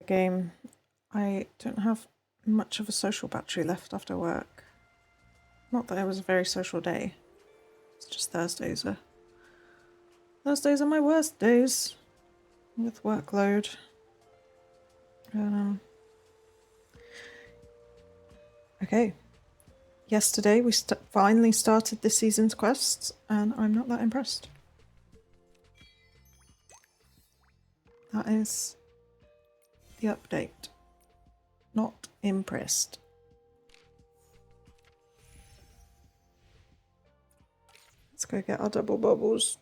game. I don't have much of a social battery left after work. Not that it was a very social day. It's just Thursdays are my worst days with workload. Okay. Yesterday we finally started this season's quests, and I'm not that impressed. That is the update. Not impressed. Let's go get our double bubbles.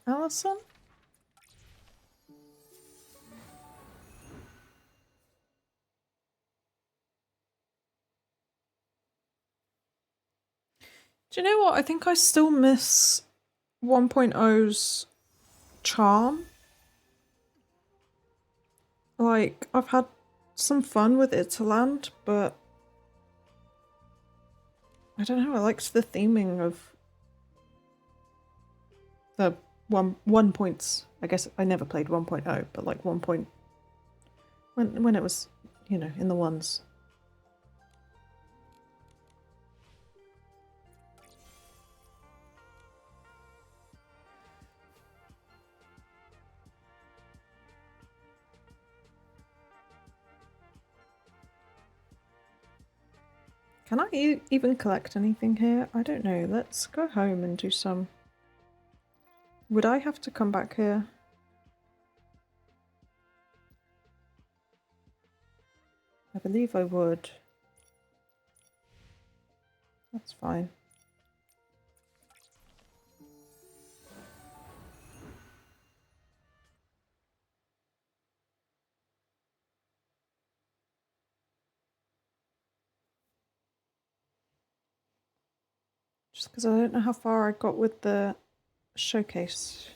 Allison? Do you know what? I think I still miss 1.0's charm. Like, I've had some fun with Italand, but I don't know, I liked the theming of the one points. I guess I never played 1.0, but like 1 point when it was, you know, in the ones. Can I even collect anything here? I don't know. Let's go home and do some. Would I have to come back here? I believe I would. That's fine. Just because I don't know how far I got with the showcase.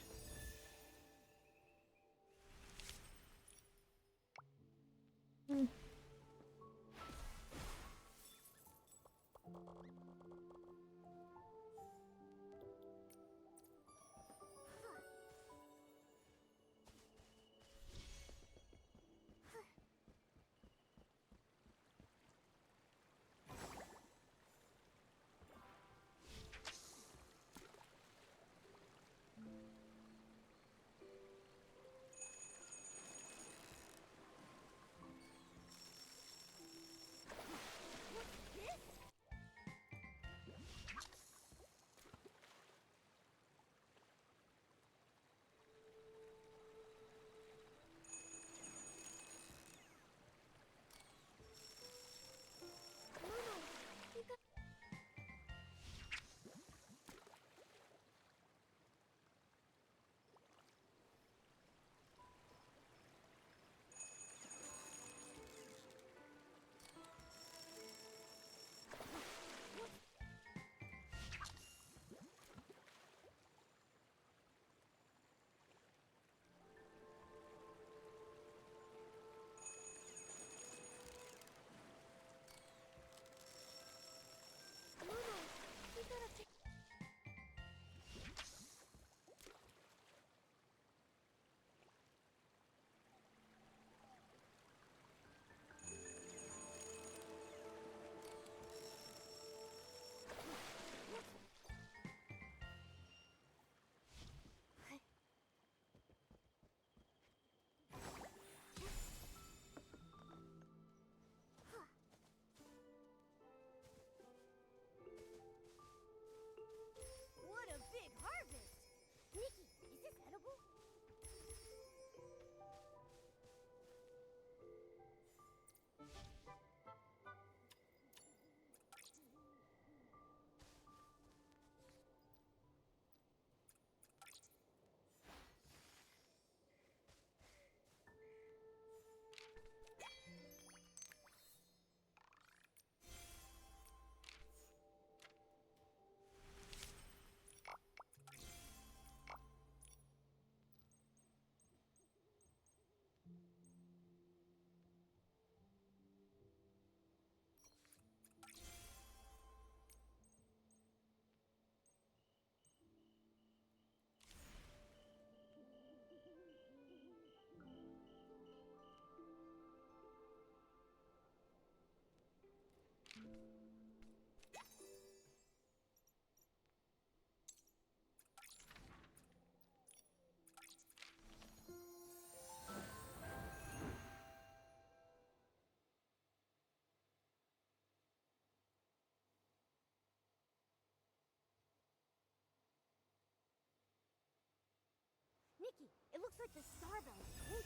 looks like the starbell is cold.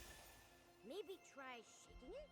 Maybe try shaking it?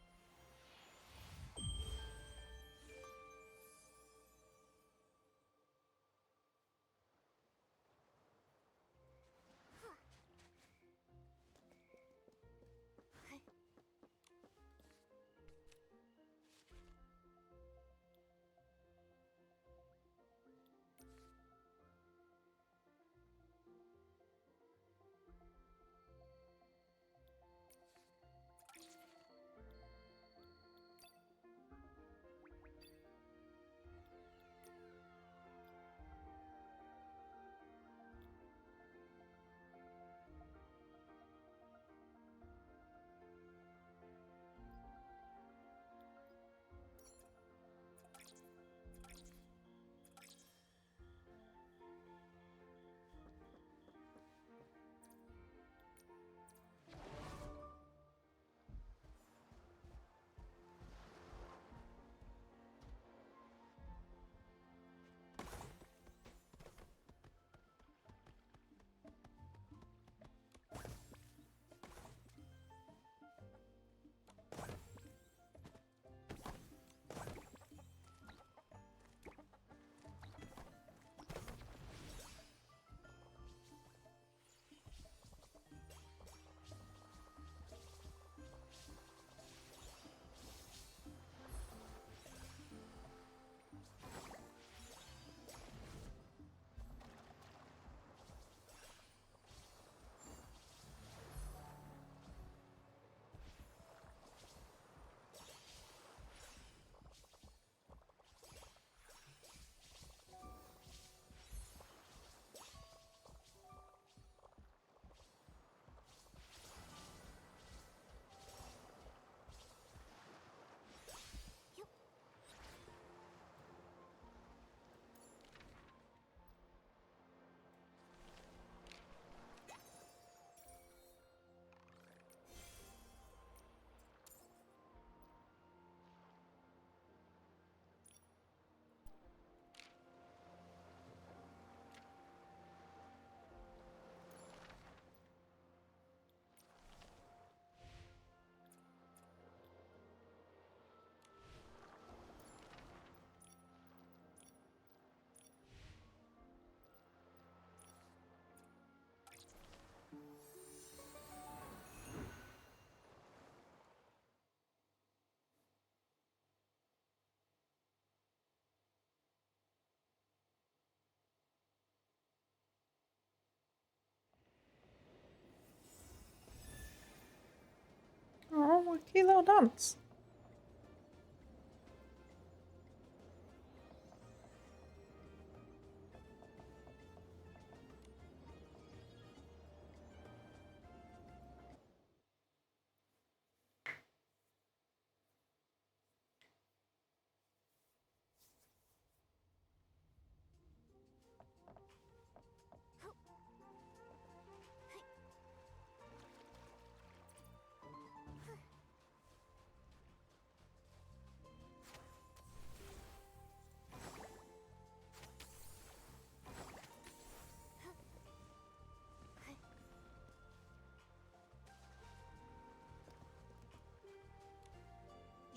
Oh, a cute little dance.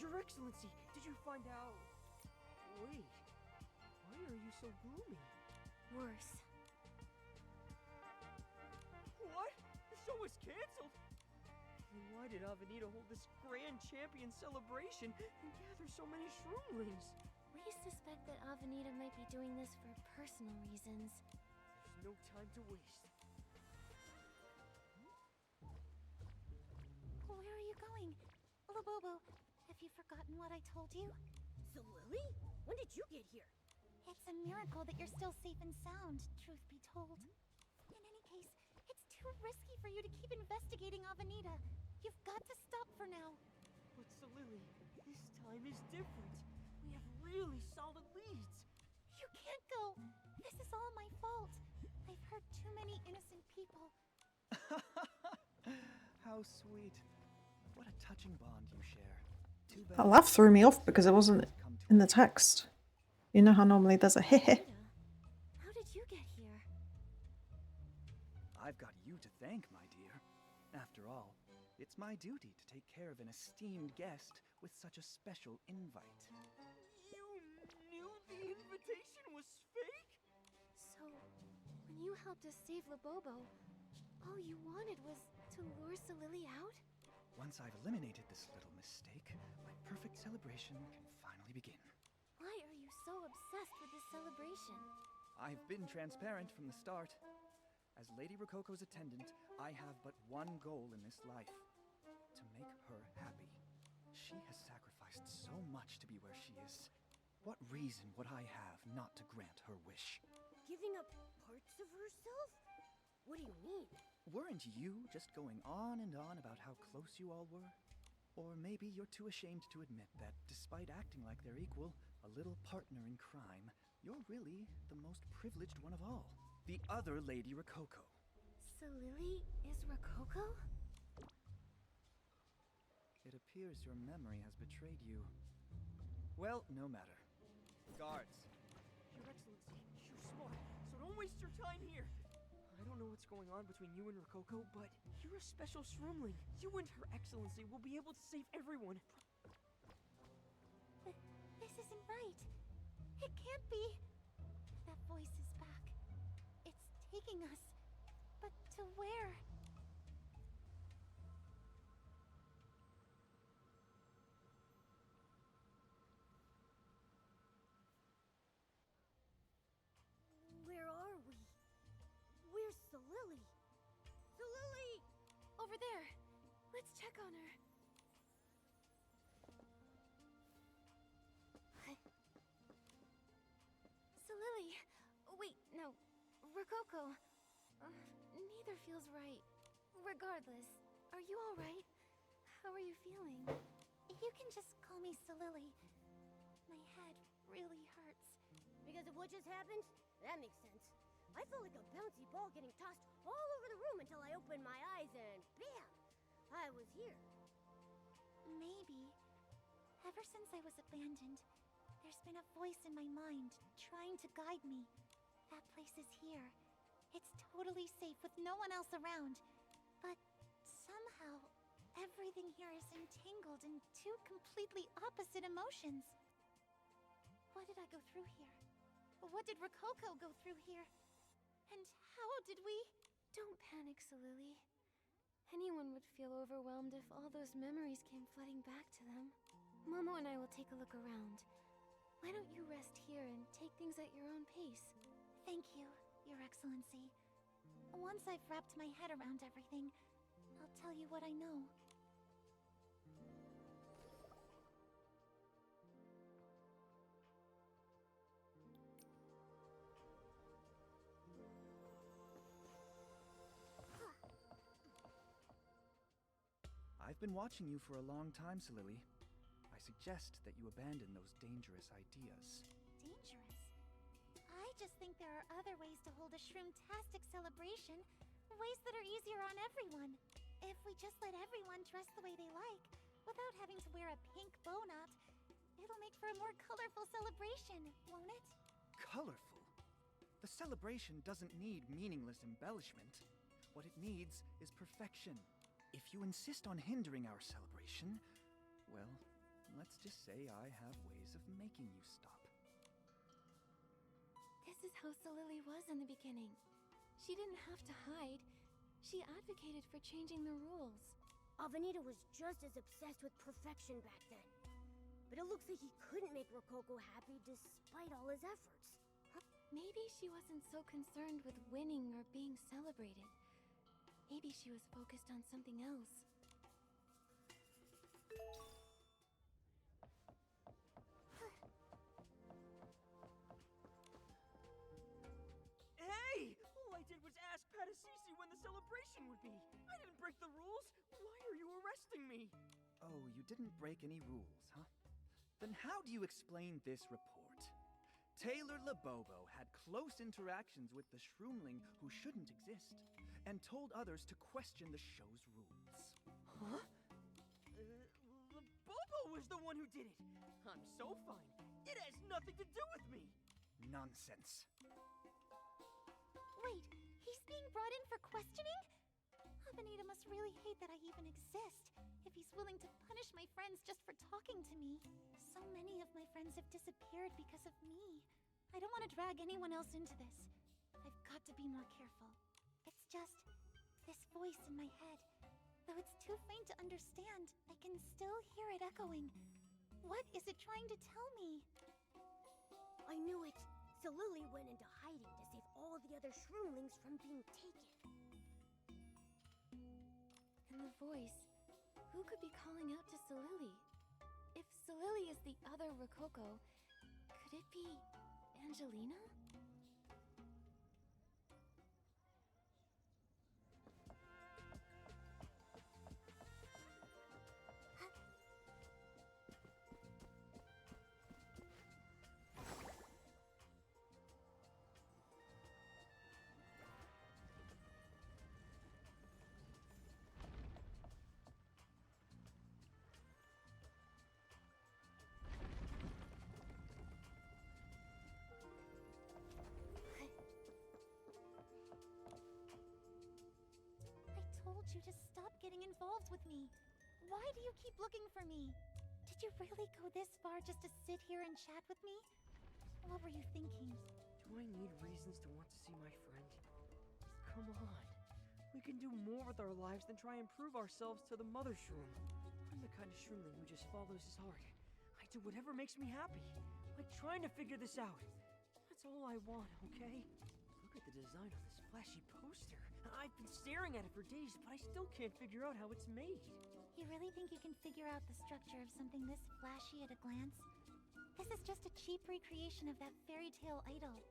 Your Excellency, did you find out? Wait, why are you so gloomy? Worse. What? The show was canceled? Then why did Avenida hold this grand champion celebration and gather so many shroomlings? We suspect that Avenida might be doing this for personal reasons. There's no time to waste. Where are you going? Labobo, have you forgotten what I told you? So Lily? When did you get here? It's a miracle that you're still safe and sound, truth be told. In any case, it's too risky for you to keep investigating Avenida. You've got to stop for now. But Lily, this time is different. We have really solid leads. You can't go. This is all my fault. I've hurt too many innocent people. How sweet. What a touching bond you share. Too bad That laugh threw me off because it wasn't in the text. You know how normally there's a heh. How did you get here? I've got you to thank, my dear. my duty to take care of an esteemed guest with such a special invite. You knew the invitation was fake? So, when you helped us save Labobo, all you wanted was to lure Solili out? Once I've eliminated this little mistake, my perfect celebration can finally begin. Why are you so obsessed with this celebration? I've been transparent from the start. As Lady Rococo's attendant, I have but one goal in this life: to make her happy. She has sacrificed so much to be where she is. What reason would I have not to grant her wish? Giving up parts of herself? What do you mean? Weren't you just going on and on about how close you all were? Or maybe you're too ashamed to admit that, despite acting like they're equal, a little partner in crime, you're really the most privileged one of all. The other Lady Rococo. Solili is Rococo? It appears your memory has betrayed you. Well, no matter. Guards. Your Excellency, you're smart, so don't waste your time here. I don't know what's going on between you and Rococo, but you're a special shroomling. You and Her Excellency will be able to save everyone. This isn't right. It can't be. That voice is back. It's taking us. But to where? Where are we? Where's Solili? Solili! Over there. Let's check on her. Solili. Wait, no. Rococo. Neither feels right. Regardless, are you alright? How are you feeling? You can just call me Solili. My head really hurts. Because of what just happened? That makes sense. I felt like a bouncy ball getting tossed all over the room until I opened my eyes and bam! I was here. Maybe. Ever since I was abandoned, there's been a voice in my mind trying to guide me. That place is here. It's totally safe with no one else around. But somehow, everything here is entangled in two completely opposite emotions. What did I go through here? What did Rococo go through here? And how did we... Don't panic, Solili. Anyone would feel overwhelmed if all those memories came flooding back to them. Momo and I will take a look around. Why don't you rest here and take things at your own pace? Thank you, Your Excellency. Once I've wrapped my head around everything, I'll tell you what I know. I've been watching you for a long time, Solili. I suggest that you abandon those dangerous ideas. Dangerous? I just think there are other ways to hold a shroom-tastic celebration. Ways that are easier on everyone. If we just let everyone dress the way they like, without having to wear a pink bow knot, it'll make for a more colorful celebration, won't it? Colorful? The celebration doesn't need meaningless embellishment. What it needs is perfection. If you insist on hindering our celebration, well, let's just say I have ways of making you stop. This is how Solili was in the beginning. She didn't have to hide. She advocated for changing the rules. Avenida was just as obsessed with perfection back then. But it looks like he couldn't make Rococo happy despite all his efforts. Maybe she wasn't so concerned with winning or being celebrated. Maybe she was focused on something else. Hey! All I did was ask Patasisi when the celebration would be. I didn't break the rules. Why are you arresting me? Oh, you didn't break any rules, huh? Then how do you explain this report? Taylor Labobo had close interactions with the shroomling who shouldn't exist, and told others to question the show's rules. Huh? Bobo was the one who did it. I'm so fine. It has nothing to do with me. Nonsense. Wait, he's being brought in for questioning? Avenida must really hate that I even exist, if he's willing to punish my friends just for talking to me. So many of my friends have disappeared because of me. I don't want to drag anyone else into this. I've got to be more careful. It's just this voice in my head. Though it's too faint to understand, I can still hear it echoing. What is it trying to tell me? I knew it. So Lily went into hiding to save all the other shroomlings from being taken. And the voice, who could be calling out to Solili? If Solili is the other Rococo, could it be Angelina? I told you to stop getting involved with me. Why do you keep looking for me? Did you really go this far just to sit here and chat with me? What were you thinking? Do I need reasons to want to see my friend? Come on. We can do more with our lives than try and prove ourselves to the Mother Shroom. I'm the kind of shroomling who just follows his heart. I do whatever makes me happy. Like trying to figure this out. That's all I want, okay? Look at the design on this flashy poster. I've been staring at it for days, but I still can't figure out how it's made. You really think you can figure out the structure of something this flashy at a glance? This is just a cheap recreation of that fairy tale idol.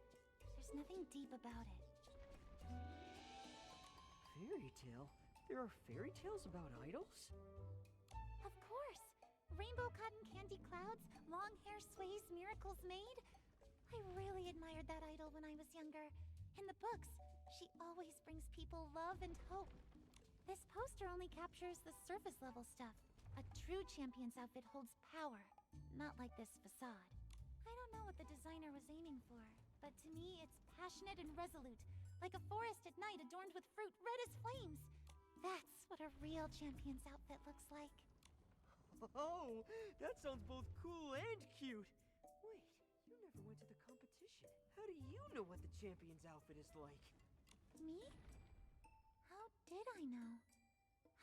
There's nothing deep about it. Fairy tale? There are fairy tales about idols? Of course! Rainbow cotton candy clouds, long hair sways, miracles made. I really admired that idol when I was younger. In the books, she always brings people love and hope. This poster only captures the surface level stuff. A true champion's outfit holds power, not like this facade. I don't know what the designer was aiming for, but to me it's passionate and resolute, like a forest at night adorned with fruit red as flames. That's what a real champion's outfit looks like. Oh, that sounds both cool and cute. Wait, you never went to the competition. How do you know what the champion's outfit is like? Me? How did I know?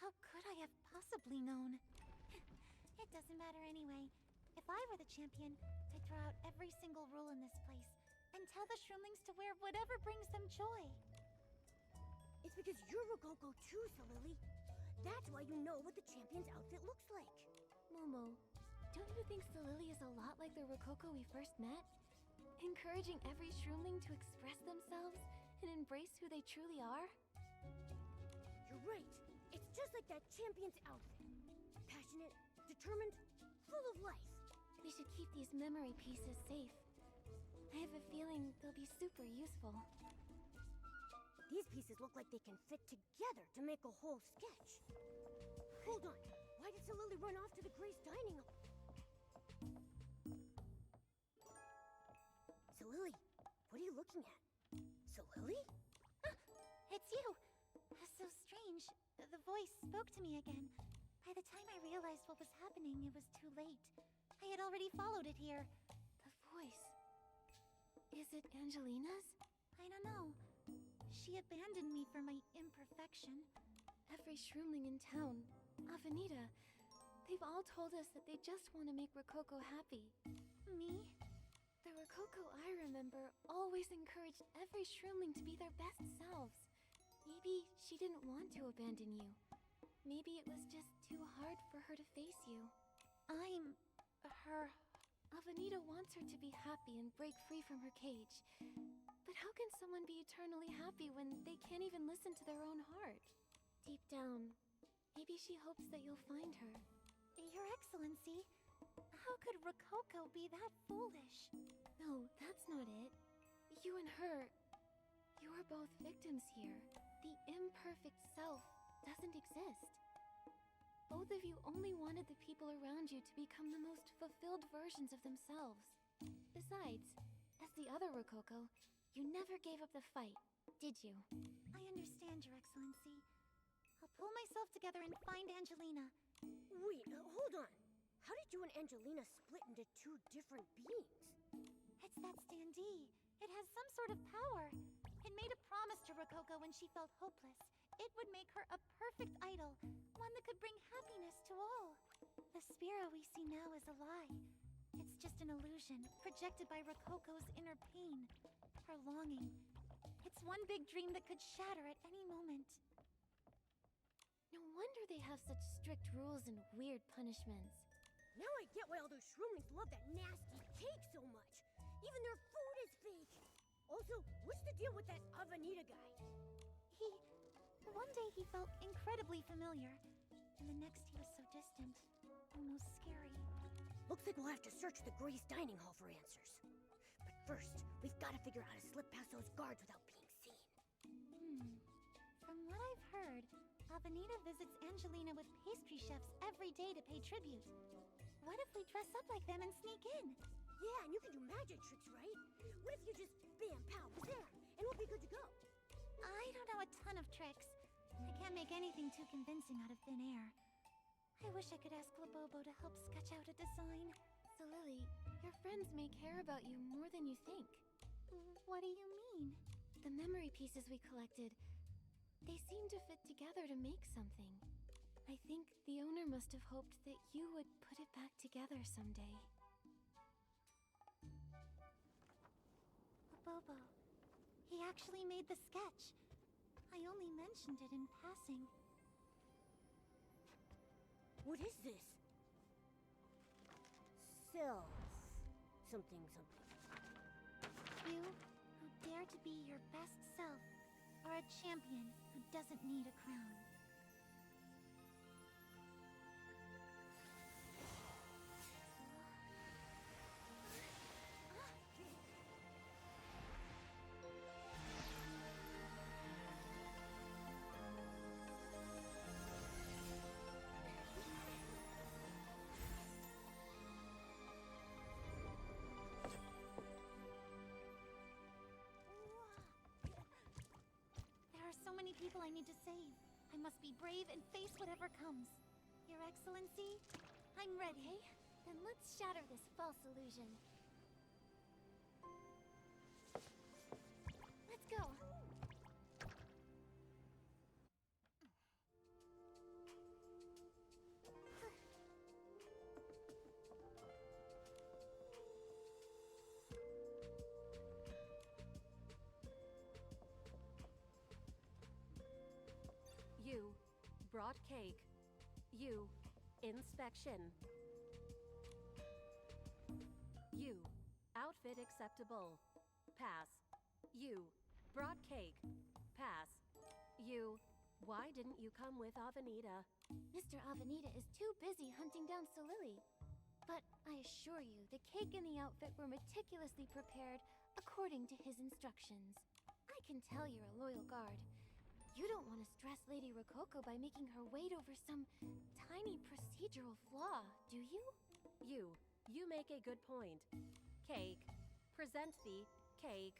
How could I have possibly known? It doesn't matter anyway. If I were the champion, I'd throw out every single rule in this place and tell the shroomlings to wear whatever brings them joy. It's because you're Rococo too, Solili. That's why you know what the champion's outfit looks like. Momo, don't you think Solili is a lot like the Rococo we first met? Encouraging every shroomling to express themselves and embrace who they truly are? You're right. It's just like that champion's outfit. Passionate, determined, full of life. We should keep these memory pieces safe. I have a feeling they'll be super useful. These pieces look like they can fit together to make a whole sketch. Hold on. Why did Solili run off to the Grace dining hall? Solili, what are you looking at? Solili? It's you! So strange. The voice spoke to me again. By the time I realized what was happening, it was too late. I had already followed it here. The voice. Is it Angelina's? I don't know. She abandoned me for my imperfection. Every shroomling in town, Avenida, they've all told us that they just want to make Rococo happy. Me? The Rococo I remember always encouraged every shroomling to be their best selves. Maybe she didn't want to abandon you. Maybe it was just too hard for her to face you. I'm... her... Avenida wants her to be happy and break free from her cage. But how can someone be eternally happy when they can't even listen to their own heart? Deep down, maybe she hopes that you'll find her. Your Excellency, how could Rococo be that foolish? No, that's not it. You and her, you are both victims here. The imperfect self doesn't exist. Both of you only wanted the people around you to become the most fulfilled versions of themselves. Besides, as the other Rococo, you never gave up the fight, did you? I understand, Your Excellency. I'll pull myself together and find Angelina. Wait, hold on. How did you and Angelina split into two different beings? It's that standee. It has some sort of power. It made a promise to Rococo when she felt hopeless. It would make her a perfect idol, one that could bring happiness to all. The Spira we see now is a lie. It's just an illusion, projected by Rococo's inner pain, her longing. It's one big dream that could shatter at any moment. No wonder they have such strict rules and weird punishments. Now I get why all those shroomlings love that nasty cake so much. Even their food is fake. Also, what's the deal with that Avenida guy? One day he felt incredibly familiar, and the next he was so distant, almost scary. Looks like we'll have to search the Grace dining hall for answers. But first, we've got to figure out how to slip past those guards without being seen. From what I've heard, Avenida visits Angelina with pastry chefs every day to pay tribute. What if we dress up like them and sneak in? Yeah, and you can do magic tricks, right? What if you just bam, pow, bam, and we'll be good to go? I don't know a ton of tricks. I can't make anything too convincing out of thin air. I wish I could ask Labobo to help sketch out a design. So Lily, your friends may care about you more than you think. What do you mean? The memory pieces we collected, they seem to fit together to make something. I think the owner must have hoped that you would put it back together someday. Labobo. He actually made the sketch. I only mentioned it in passing. What is this? Self. Something. You, who dare to be your best self, are a champion who doesn't need a crown. There are so many people I need to save. I must be brave and face whatever comes. Your Excellency, I'm ready. Okay, then let's shatter this false illusion. Let's go. You brought cake. You inspection. You outfit acceptable. Pass. You brought cake. Pass. You why didn't you come with Avenida? Mr. Avenida is too busy hunting down Solili. But I assure you, the cake and the outfit were meticulously prepared according to his instructions. I can tell you're a loyal guard. You don't want to stress Lady Rococo by making her wait over some tiny procedural flaw, do you? You make a good point. Cake. Present the cake.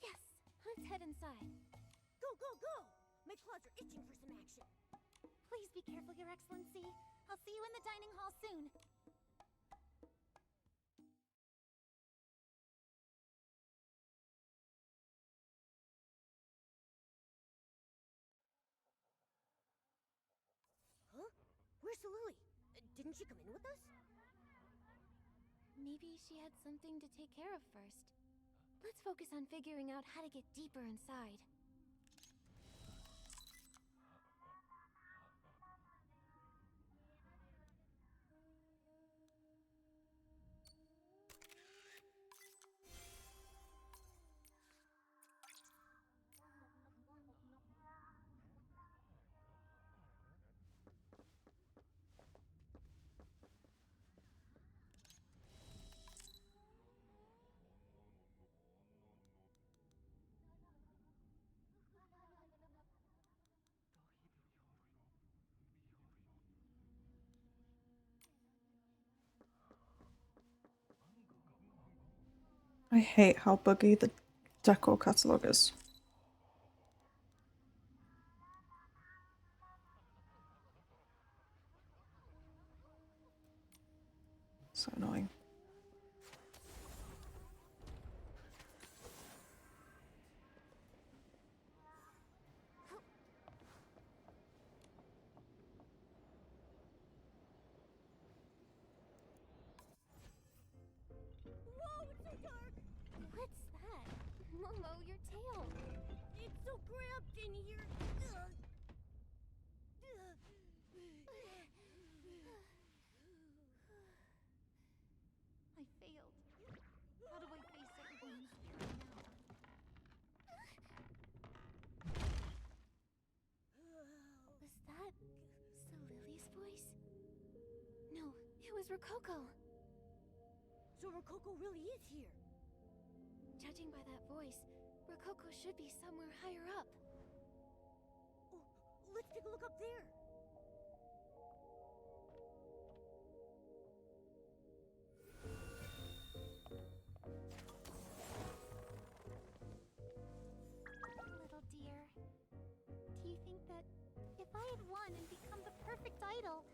Yes, let's head inside. Go! My claws are itching for some action. Please be careful, Your Excellency. I'll see you in the dining hall soon. Huh? Where's Lily? Didn't she come in with us? Maybe she had something to take care of first. Let's focus on figuring out how to get deeper inside. I hate how buggy the decor catalogue is. annoying. Whoa, it's so dark! What's that? Momo, your tail. It's so cramped in here. I failed. How do I face everyone in spirit now? Was that Lily's voice? No, it was Rococo. So Rococo really is here. Judging by that voice, Rococo should be somewhere higher up. Oh, let's take a look up there. Little dear, do you think that if I had won and become the perfect idol,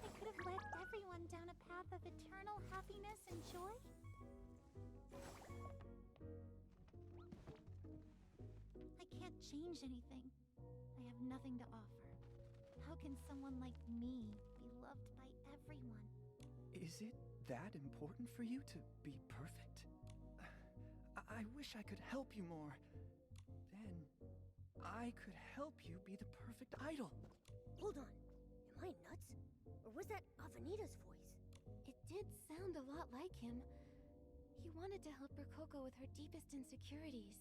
I could have led everyone down a path of eternal happiness and joy? I can't change anything. I have nothing to offer. How can someone like me be loved by everyone? Is it that important for you to be perfect? I wish I could help you more. Then I could help you be the perfect idol. Hold on. Am I nuts? Or was that Avenita's voice? It did sound a lot like him. He wanted to help Rococo with her deepest insecurities.